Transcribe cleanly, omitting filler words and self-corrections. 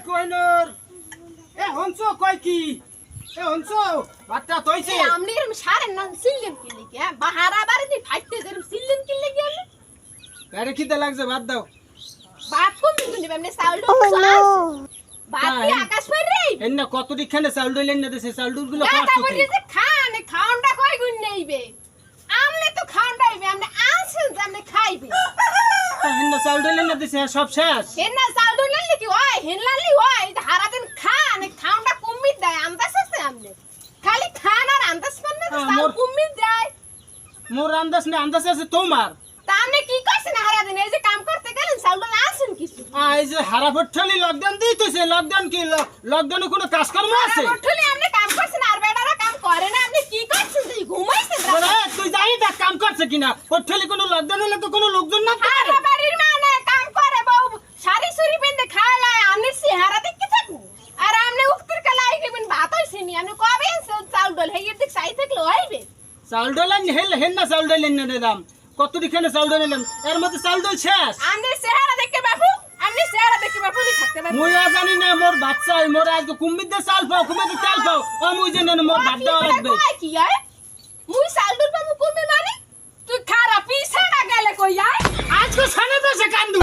কইনোর এ হনছো কই কি এ হনছো বাচ্চা তইছে আমনি এরম সারেন না সিললেন কি লিগে বাহারা বাড়িতে ফাইতে এরম সিললেন কি লিগে আমি আরে খিদে লাগছে বাদ দাও বাপ কম দিন এমনি চাউল চাল বাতি আকাশ পড়ে এন্না কত দিখানে চাউল দইলেন না দেশে চাউল গুলো দাদা খাওয়াচ্ছ বলি যে খানে খাওনটা কই গুণ নেইবে আমলে তো খাওনটাইবে আমনে আনছেন যে আমনে খাইবে এন্না চাউল দইলেন না দেশে সব শেষ হেন্না চাউল দইলেন কি হয় হেনলালি হয় হারা দিন খানে খাওনটা কমিত দেয় আন্দাজ আছে আমনে খালি খান আর আন্দাজ পান না চাউল কমিত দেয় মোর আন্দাজ না আন্দাজ আছে তোমার তা আমনে কি করছেন হারা দিন এই যে কাম করতে গেলেন চাউল আনছেন কিছু এই যে হারাফটলি লকডাউন দিতেছে লকডাউন কি লকডাউনে কোনো কাজকর্ম আছে বটলি আমনে কাম করছেন আর বেটারা কাম করে না আপনি কি করছেন তুই ঘুমাইছেন আরে তুই জানি না কাম করছে কিনা হটলি কোনো লকডাউন হলে তো কোনো লোকজন না আর পারে বাড়ির মানে কাম করে বউ সারি সুরি বেঁধে খাওয়ায় আমনে চেহারা দেখতে থাকুন আর আমনে উত্তর কালাই গেবেন ভাত হইছেনি আমনে কবে চাউল ডল হেগের দিক চাই থাকলে হইবে চাউল ডলেন হেন্না চাউল ডলেন না দাম কত দিখানে চাউল ডলেন এর মধ্যে চাউল ডল শেষ আমনে চেহারা দেখতে বাবু আমনে চেহারা দেখতে বাবু নি থাকতে পারবে মুই জানি না মোর বাচ্চা মোর আজ কুমির দে চাল পাও কুমির চাল পাও ও মুই জানি না মোর ভাত দেওয়া লাগবে কি আয় মুই চাউল ডল পাবো কমে মানে তুই খারাপ পিছাড়া গেলে কই আয় আজকে সানে দশে কান্দু